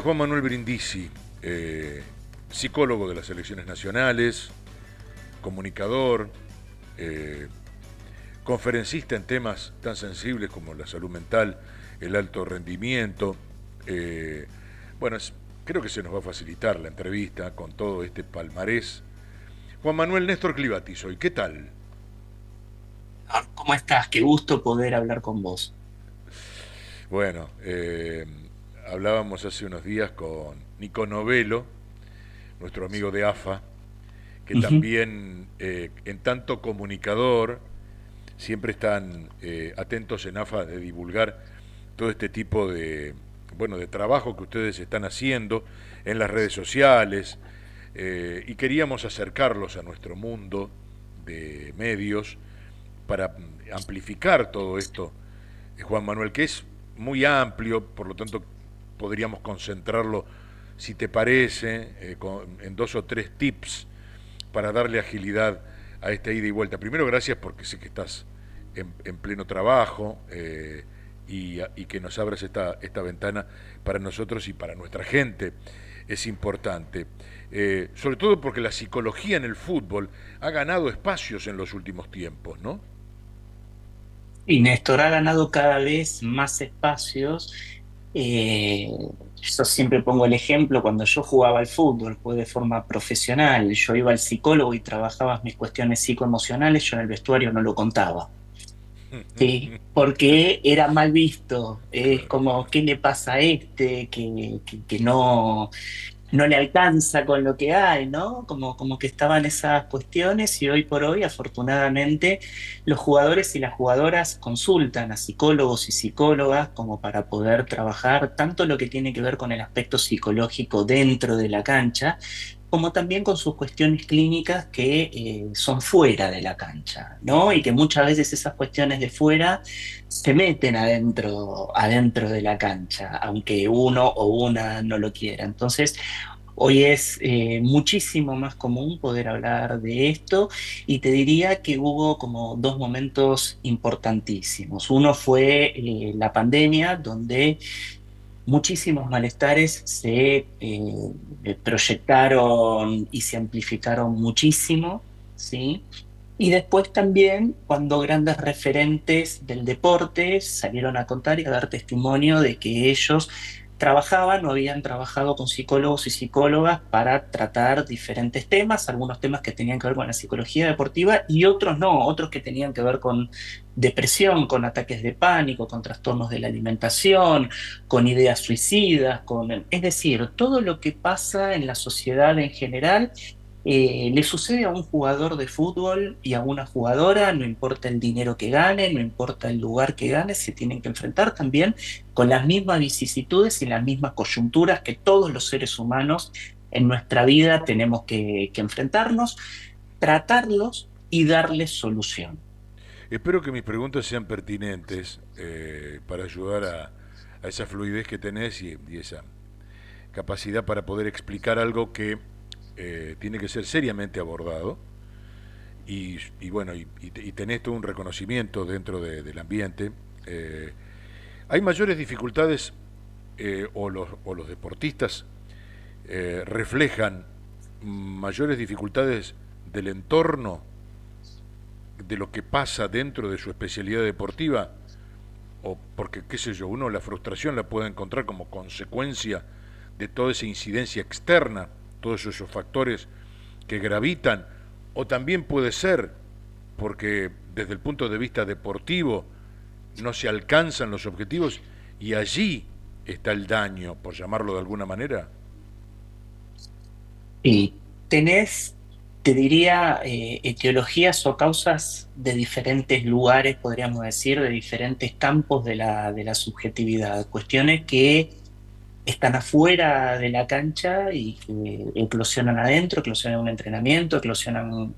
Juan Manuel Brindisi, psicólogo de las selecciones nacionales, comunicador, eh, conferencista en temas tan sensibles como la salud mental, el alto rendimiento. eh, bueno, creo que se nos va a facilitar la entrevista con todo este palmarés. Juan Manuel Néstor Clivati soy, ¿qué tal? ¿Cómo estás? Qué gusto poder hablar con vos. Bueno, hablábamos hace unos días con Nico Novello, nuestro amigo de AFA, que Ujú. también, en tanto comunicador, siempre están atentos en AFA de divulgar todo este tipo de, bueno, de trabajo que ustedes están haciendo en las redes sociales, y queríamos acercarlos a nuestro mundo de medios para amplificar todo esto, Juan Manuel, que es muy amplio, por lo tanto podríamos concentrarlo, si te parece, en dos o tres tips para darle agilidad a esta ida y vuelta. Primero, gracias porque sé que estás en pleno trabajo, y que nos abras esta ventana para nosotros y para nuestra gente. Es importante. Sobre todo porque la psicología en el fútbol ha ganado espacios en los últimos tiempos, ¿no? Y Néstor ha ganado cada vez más espacios. Eh, yo siempre pongo el ejemplo, cuando yo jugaba al fútbol, jugué de forma profesional, yo iba al psicólogo y trabajaba mis cuestiones psicoemocionales, yo en el vestuario no lo contaba. Sí, porque era mal visto. Es Claro, como, claro. ¿qué le pasa a este? Que no le alcanza con lo que hay, ¿no? Como que estaban esas cuestiones y hoy por hoy, afortunadamente, los jugadores y las jugadoras consultan a psicólogos y psicólogas como para poder trabajar tanto lo que tiene que ver con el aspecto psicológico dentro de la cancha, como también con sus cuestiones clínicas que son fuera de la cancha, ¿no? Y que muchas veces esas cuestiones de fuera se meten adentro de la cancha, aunque uno o una no lo quiera. Entonces, hoy es muchísimo más común poder hablar de esto y te diría que hubo como dos momentos importantísimos. Uno fue la pandemia, donde muchísimos malestares se proyectaron y se amplificaron muchísimo, ¿sí? Y después también cuando grandes referentes del deporte salieron a contar y a dar testimonio de que ellos trabajaban o habían trabajado con psicólogos y psicólogas para tratar diferentes temas, algunos temas que tenían que ver con la psicología deportiva y otros no, otros que tenían que ver con depresión, con ataques de pánico, con trastornos de la alimentación, con ideas suicidas, es decir, todo lo que pasa en la sociedad en general le sucede a un jugador de fútbol y a una jugadora, no importa el dinero que gane, no importa el lugar que gane, se tienen que enfrentar también con las mismas vicisitudes y las mismas coyunturas que todos los seres humanos en nuestra vida tenemos que enfrentarnos, tratarlos y darles solución. Espero que mis preguntas sean pertinentes, para ayudar a esa fluidez que tenés y esa capacidad para poder explicar algo que tiene que ser seriamente abordado. Y bueno, y tenés todo un reconocimiento dentro del ambiente. Hay mayores dificultades, o los deportistas reflejan mayores dificultades del entorno, de lo que pasa dentro de su especialidad deportiva, o porque, qué sé yo, uno la frustración la puede encontrar como consecuencia de toda esa incidencia externa, todos esos factores que gravitan, o también puede ser porque desde el punto de vista deportivo no se alcanzan los objetivos y allí está el daño, por llamarlo de alguna manera. Y tenés, te diría, etiologías o causas de diferentes lugares, podríamos decir, de diferentes campos de la subjetividad, cuestiones que están afuera de la cancha y que eclosionan adentro, eclosionan en un entrenamiento, eclosionan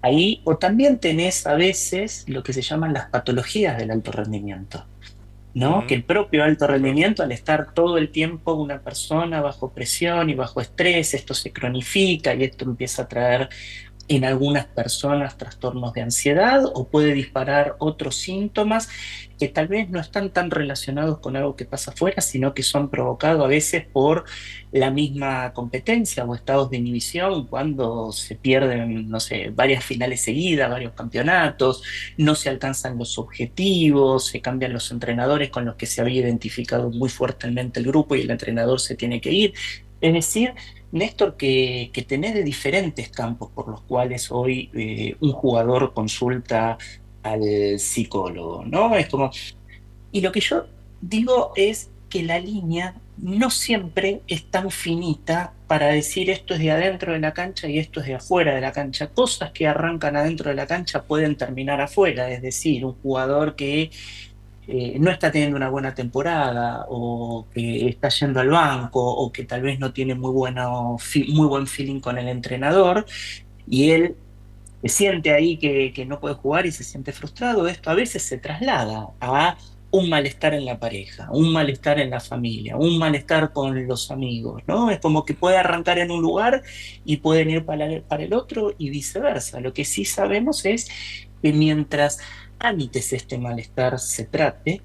ahí, o también tenés a veces lo que se llaman las patologías del alto rendimiento. ¿No? Que Ujú, el propio alto claro. rendimiento, al estar todo el tiempo una persona bajo presión y bajo estrés, esto se cronifica y esto empieza a traer en algunas personas trastornos de ansiedad o puede disparar otros síntomas que tal vez no están tan relacionados con algo que pasa afuera, sino que son provocados a veces por la misma competencia o estados de inhibición cuando se pierden, no sé, varias finales seguidas, varios campeonatos, no se alcanzan los objetivos, se cambian los entrenadores con los que se había identificado muy fuertemente el grupo y el entrenador se tiene que ir. Es decir, Néstor, que tenés de diferentes campos por los cuales hoy un jugador consulta al psicólogo, ¿no? Es como, y lo que yo digo es que la línea no siempre es tan finita para decir esto es de adentro de la cancha y esto es de afuera de la cancha. Cosas que arrancan adentro de la cancha pueden terminar afuera, es decir, un jugador que no está teniendo una buena temporada o que está yendo al banco o que tal vez no tiene muy buen feeling con el entrenador y él se siente ahí que no puede jugar y se siente frustrado, esto a veces se traslada a un malestar en la pareja, un malestar en la familia, un malestar con los amigos, ¿no? Es como que puede arrancar en un lugar y pueden ir para el otro y viceversa. Lo que sí sabemos es que mientras antes este malestar se trate,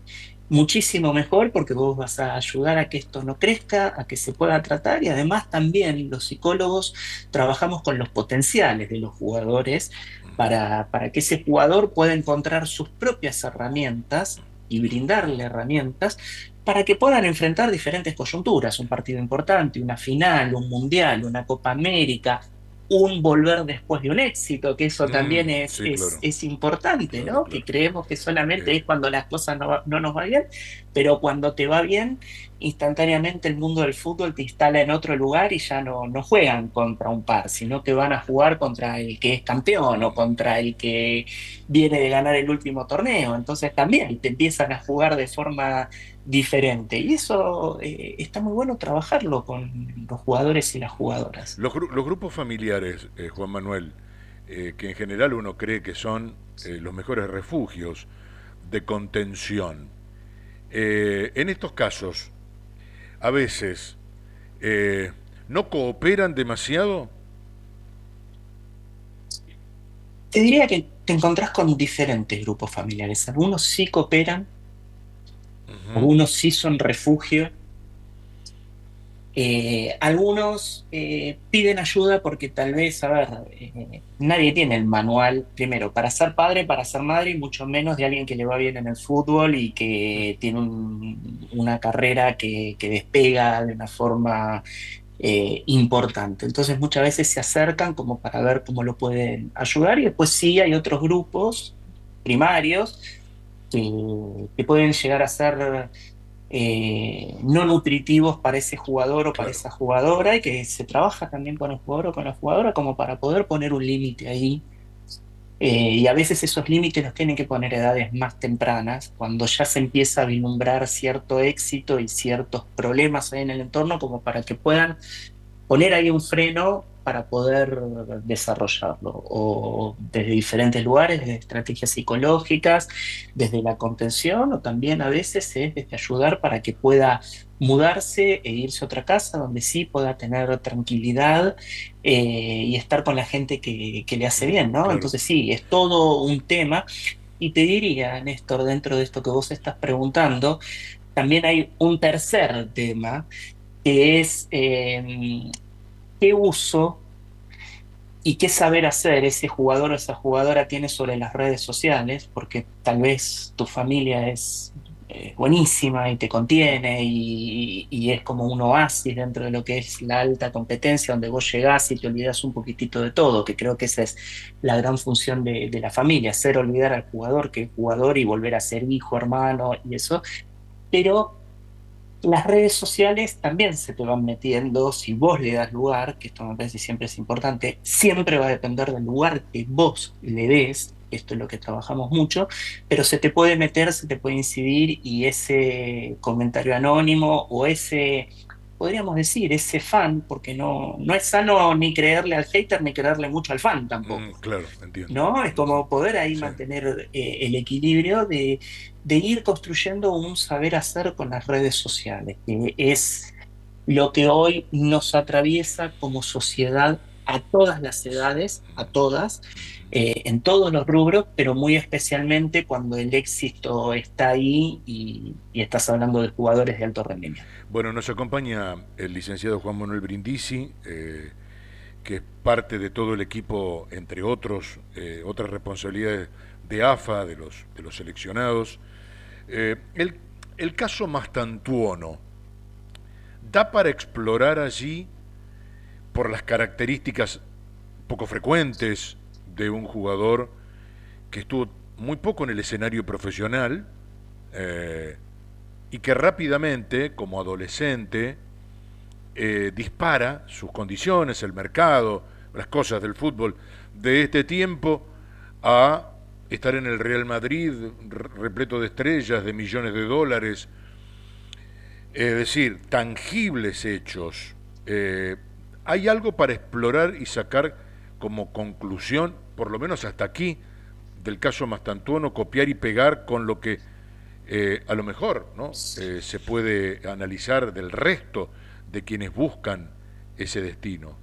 muchísimo mejor porque vos vas a ayudar a que esto no crezca, a que se pueda tratar y además también los psicólogos trabajamos con los potenciales de los jugadores para que ese jugador pueda encontrar sus propias herramientas y brindarle herramientas para que puedan enfrentar diferentes coyunturas, un partido importante, una final, un mundial, una Copa América, un volver después de un éxito, que eso también Sí, claro, es importante, claro, ¿no? Que claro. creemos que solamente Eh, es cuando las cosas no nos van bien, pero cuando te va bien, instantáneamente el mundo del fútbol te instala en otro lugar y ya no juegan contra un par, sino que van a jugar contra el que es campeón o contra el que viene de ganar el último torneo. Entonces también te empiezan a jugar de forma diferente. Y eso está muy bueno trabajarlo con los jugadores y las jugadoras. los grupos familiares, Juan Manuel, que en general uno cree que son los mejores refugios de contención, en estos casos, a veces, no cooperan demasiado. Te diría que te encontrás con diferentes grupos familiares. Algunos sí cooperan, Ujú. algunos sí son refugio. Algunos piden ayuda porque tal vez, a ver, nadie tiene el manual, primero, para ser padre, para ser madre, y mucho menos de alguien que le va bien en el fútbol y que tiene una carrera que despega de una forma importante. Entonces muchas veces se acercan como para ver cómo lo pueden ayudar y después sí hay otros grupos primarios que, que pueden llegar a ser no nutritivos para ese jugador o para Claro. esa jugadora y que se trabaja también con el jugador o con la jugadora como para poder poner un límite ahí. Y a veces esos límites los tienen que poner a edades más tempranas, cuando ya se empieza a vislumbrar cierto éxito y ciertos problemas ahí en el entorno, como para que puedan poner ahí un freno para poder desarrollarlo, o desde diferentes lugares, desde estrategias psicológicas, desde la contención, o también a veces es desde ayudar para que pueda mudarse e irse a otra casa donde sí pueda tener tranquilidad y estar con la gente que le hace bien, ¿no? Claro. Entonces sí, es todo un tema. Y te diría, Néstor, dentro de esto que vos estás preguntando, también hay un tercer tema que es qué uso y qué saber hacer ese jugador o esa jugadora tiene sobre las redes sociales, porque tal vez tu familia es buenísima y te contiene y es como un oasis dentro de lo que es la alta competencia, donde vos llegás y te olvidás un poquitito de todo, que creo que esa es la gran función de la familia, hacer olvidar al jugador que es jugador y volver a ser hijo, hermano y eso, pero las redes sociales también se te van metiendo si vos le das lugar, que esto me parece siempre es importante, siempre va a depender del lugar que vos le des, esto es lo que trabajamos mucho, pero se te puede meter, se te puede incidir y ese comentario anónimo o ese, podríamos decir, ese fan, porque no es sano ni creerle al hater ni creerle mucho al fan tampoco. Claro, entiendo. ¿No? Es Ujú. como poder ahí Sí. mantener el equilibrio de ir construyendo un saber hacer con las redes sociales, que es lo que hoy nos atraviesa como sociedad a todas las edades, a todas, en todos los rubros, pero muy especialmente cuando el éxito está ahí y estás hablando de jugadores de alto rendimiento. Bueno, nos acompaña el licenciado Juan Manuel Brindisi, que es parte de todo el equipo, entre otros, otras responsabilidades de AFA, de los seleccionados. El caso Mastantuono, ¿da para explorar allí por las características poco frecuentes de un jugador que estuvo muy poco en el escenario profesional eh, y que rápidamente, como adolescente, dispara sus condiciones, el mercado, las cosas del fútbol de este tiempo a estar en el Real Madrid repleto de estrellas, de millones de dólares, es decir, tangibles hechos? ¿Hay algo para explorar y sacar como conclusión, por lo menos hasta aquí, del caso Mastantuono, copiar y pegar con lo que a lo mejor, ¿no? Se puede analizar del resto de quienes buscan ese destino?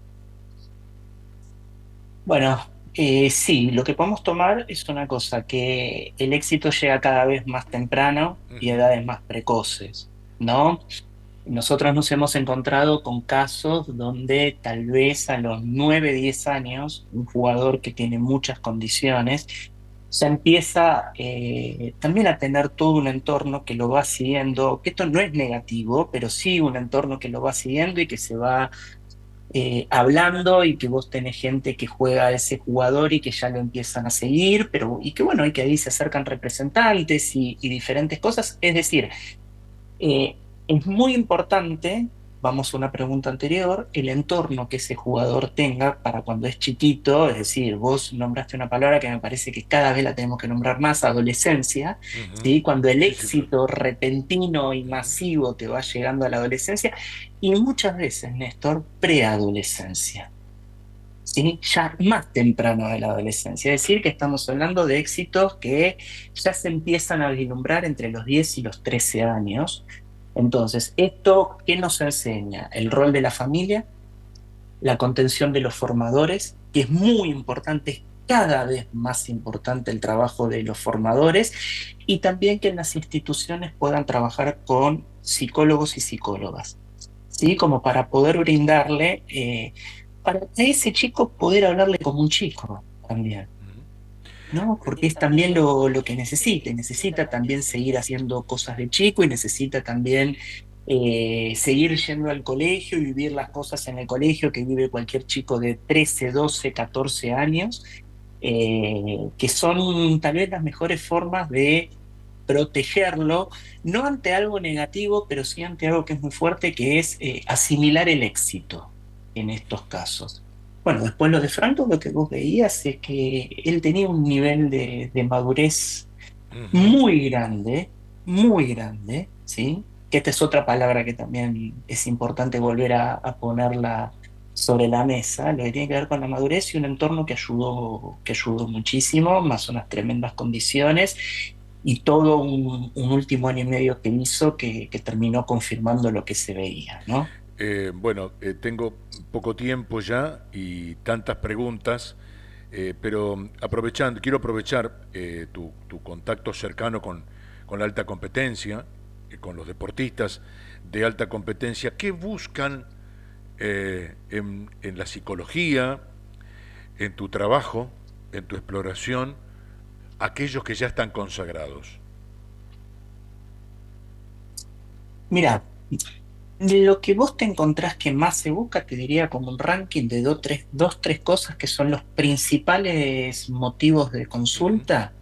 Bueno, sí, lo que podemos tomar es una cosa, que el éxito llega cada vez más temprano y a Ujú. edades más precoces, ¿no? Nosotros nos hemos encontrado con casos donde tal vez a los 9, 10 años, un jugador que tiene muchas condiciones, se empieza también a tener todo un entorno que lo va siguiendo, que esto no es negativo, pero sí un entorno que lo va siguiendo y que se va hablando y que vos tenés gente que juega a ese jugador y que ya lo empiezan a seguir, pero y que bueno, y que ahí se acercan representantes y diferentes cosas. Es decir, es muy importante, vamos a una pregunta anterior, el entorno que ese jugador tenga para cuando es chiquito, es decir, vos nombraste una palabra que me parece que cada vez la tenemos que nombrar más, adolescencia, Ujú. ¿sí? Cuando el Sí, sí, claro. éxito repentino y Ujú. masivo te va llegando a la adolescencia y muchas veces, Néstor, preadolescencia. ¿Sí? Ya más temprano de la adolescencia. Es decir, que estamos hablando de éxitos que ya se empiezan a vislumbrar entre los 10 y los 13 años. Entonces, ¿esto qué nos enseña? El rol de la familia, la contención de los formadores, que es muy importante, es cada vez más importante el trabajo de los formadores, y también que en las instituciones puedan trabajar con psicólogos y psicólogas, ¿sí? Como para poder brindarle, para a ese chico poder hablarle como un chico también. ¿No? Porque es también lo que necesita, y necesita también seguir haciendo cosas de chico y necesita también seguir yendo al colegio y vivir las cosas en el colegio que vive cualquier chico de 13 12 14 años, que son tal vez las mejores formas de protegerlo, no ante algo negativo, pero sí ante algo que es muy fuerte, que es asimilar el éxito en estos casos. Bueno, después lo de Franco, lo que vos veías es que él tenía un nivel de madurez Ujú. muy grande, ¿sí? Que esta es otra palabra que también es importante volver a ponerla sobre la mesa, lo que tiene que ver con la madurez y un entorno que ayudó muchísimo, más unas tremendas condiciones y todo un último año y medio que hizo que terminó confirmando lo que se veía, ¿no? Bueno, tengo poco tiempo ya y tantas preguntas, pero aprovechando, quiero aprovechar tu contacto cercano con la alta competencia, con los deportistas de alta competencia. ¿Qué buscan en la psicología, en tu trabajo, en tu exploración, aquellos que ya están consagrados? Mira, lo que vos te encontrás que más se busca, te diría como un ranking de dos, tres cosas que son los principales motivos de Ujú. consulta.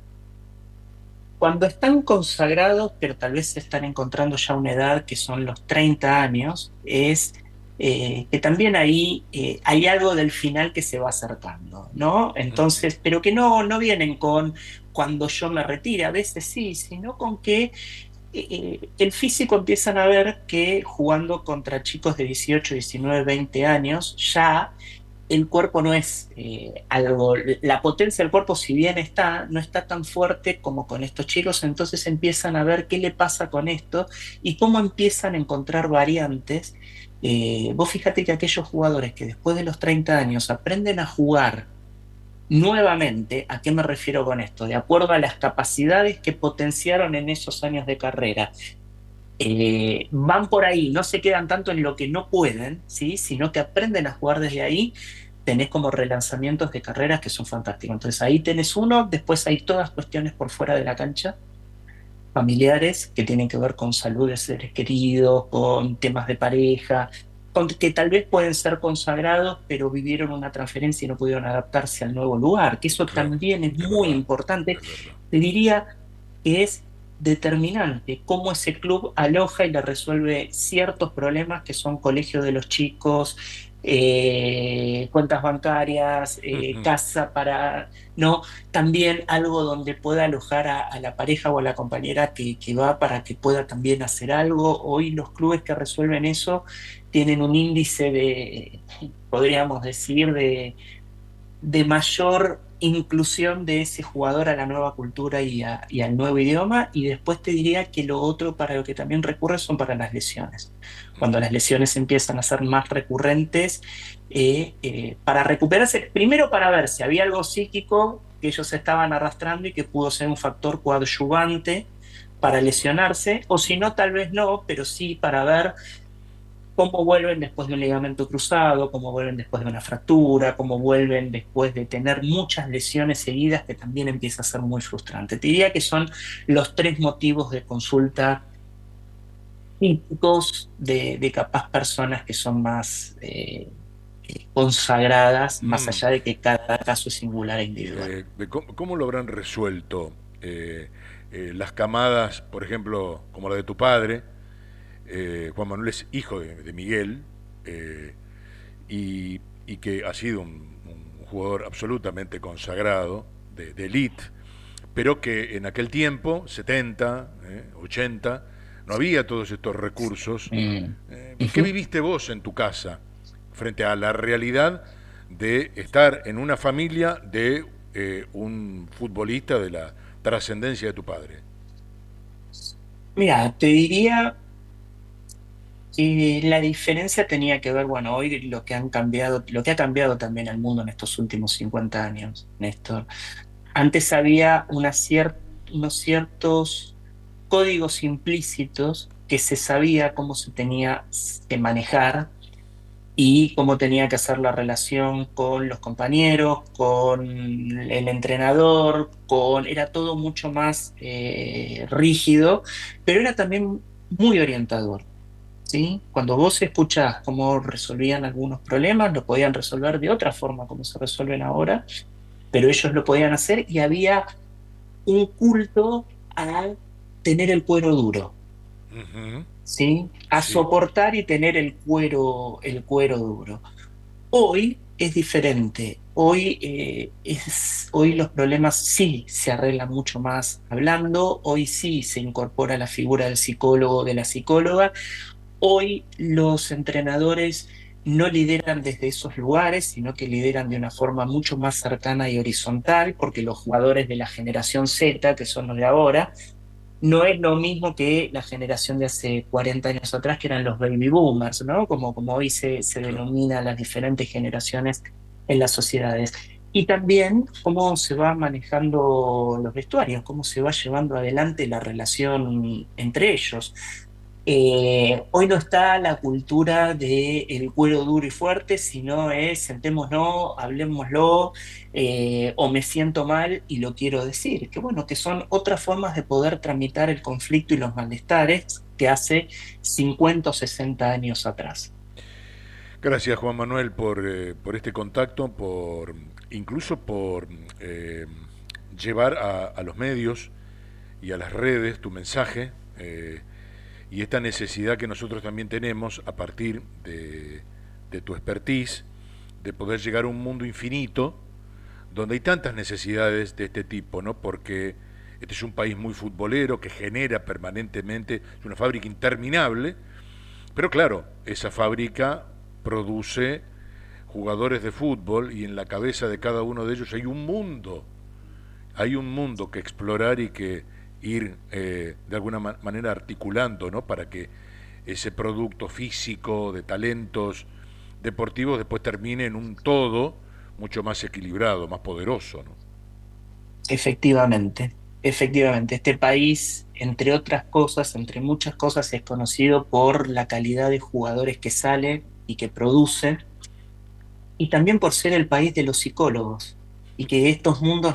Cuando están consagrados, pero tal vez se están encontrando ya una edad que son los 30 años, es que también ahí hay algo del final que se va acercando, ¿no? Ujú. Entonces, pero que no vienen con cuando yo me retire, a veces sí, sino con que el físico empiezan a ver que jugando contra chicos de 18 19 20 años, ya el cuerpo no es algo, la potencia del cuerpo, si bien está, no está tan fuerte como con estos chicos, entonces empiezan a ver qué le pasa con esto y cómo empiezan a encontrar variantes Vos fíjate que aquellos jugadores que después de los 30 años aprenden a jugar nuevamente, ¿a qué me refiero con esto? De acuerdo a las capacidades que potenciaron en esos años de carrera, van por ahí, no se quedan tanto en lo que no pueden, ¿sí? Sino que aprenden a jugar desde ahí. Tenés como relanzamientos de carreras que son fantásticos. Entonces ahí tenés uno, después hay todas cuestiones por fuera de la cancha, familiares, que tienen que ver con salud de seres queridos, con temas de pareja, con, que tal vez pueden ser consagrados, pero vivieron una transferencia y no pudieron adaptarse al nuevo lugar, que eso Claro, también es es muy verdad, importante. es verdad. Te diría que es determinante cómo ese club aloja y le resuelve ciertos problemas que son colegio de los chicos, cuentas bancarias, Ujú. casa para... No, también algo donde pueda alojar a la pareja o a la compañera que va para que pueda también hacer algo. Hoy los clubes que resuelven eso tienen un índice de, podríamos decir, de mayor inclusión de ese jugador a la nueva cultura y al nuevo idioma. Y después te diría que lo otro para lo que también recurre son para las lesiones. Cuando las lesiones empiezan a ser más recurrentes, para recuperarse, primero para ver si había algo psíquico que ellos estaban arrastrando y que pudo ser un factor coadyuvante para lesionarse, o si no, tal vez no, pero sí para ver cómo vuelven después de un ligamento cruzado, cómo vuelven después de una fractura, cómo vuelven después de tener muchas lesiones seguidas, que también empieza a ser muy frustrante. Te diría que son los tres motivos de consulta típicos de capaz personas que son más consagradas, más Mm. allá de que cada caso es singular e individual. ¿Cómo lo habrán resuelto las camadas, por ejemplo, como la de tu padre? Juan Manuel es hijo de Miguel, eh, y que ha sido un jugador absolutamente consagrado, de elite, pero que en aquel tiempo, 70, 80, no había todos estos recursos. Mm. ¿Qué Ujú. viviste vos en tu casa frente a la realidad de estar en una familia de un futbolista de la trascendencia de tu padre? Mira, te diría que la diferencia tenía que ver, bueno, hoy lo que han cambiado, lo que ha cambiado también al mundo en estos últimos 50 años, Néstor. Antes había unos ciertos códigos implícitos que se sabía cómo se tenía que manejar y cómo tenía que hacer la relación con los compañeros, con el entrenador, era todo mucho más rígido, pero era también muy orientador. ¿Sí? Cuando vos escuchás cómo resolvían algunos problemas, lo podían resolver de otra forma como se resuelven ahora, pero ellos lo podían hacer y había un culto a tener el cuero duro, Ujú. ¿sí? A Sí. soportar y tener el cuero duro. Hoy es diferente. Hoy los problemas sí se arreglan mucho más hablando, hoy sí se incorpora la figura del psicólogo, de la psicóloga. Hoy los entrenadores no lideran desde esos lugares, sino que lideran de una forma mucho más cercana y horizontal, porque los jugadores de la generación Z, que son los de ahora, no es lo mismo que la generación de hace 40 años atrás, que eran los baby boomers, ¿no? Como hoy se Claro. denomina las diferentes generaciones en las sociedades. Y también cómo se va manejando los vestuarios, cómo se va llevando adelante la relación entre ellos. Hoy no está la cultura del cuero duro y fuerte, sino es sentémonos, hablemoslo, o me siento mal y lo quiero decir. Que bueno, que son otras formas de poder tramitar el conflicto y los malestares que hace 50 o 60 años atrás. Gracias, Juan Manuel, por este contacto, incluso por eh, llevar a los medios y a las redes tu mensaje, y esta necesidad que nosotros también tenemos a partir de tu expertise, de poder llegar a un mundo infinito donde hay tantas necesidades de este tipo, ¿no? Porque este es un país muy futbolero que genera permanentemente, es una fábrica interminable, pero claro, esa fábrica produce jugadores de fútbol y en la cabeza de cada uno de ellos hay un mundo que explorar y que ir de alguna manera articulando, ¿no? Para que ese producto físico de talentos deportivos después termine en un todo mucho más equilibrado, más poderoso, ¿no? Efectivamente, efectivamente. Este país, entre otras cosas, entre muchas cosas, es conocido por la calidad de jugadores que sale y que produce, y también por ser el país de los psicólogos, y que estos mundos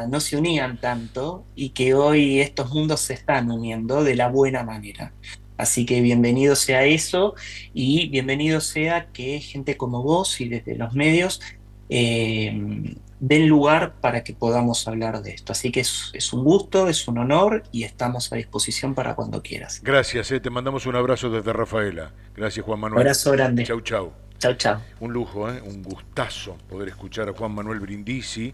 no se unían tanto, y que hoy estos mundos se están uniendo de la buena manera. Así que bienvenido sea eso, y bienvenido sea que gente como vos y desde los medios eh, den lugar para que podamos hablar de esto. Así que es un gusto, es un honor, y estamos a disposición para cuando quieras. Gracias, te mandamos un abrazo desde Rafaela. Gracias, Juan Manuel. Abrazo grande. Chau, chau. Chao, chao. Un lujo, un gustazo poder escuchar a Juan Manuel Brindisi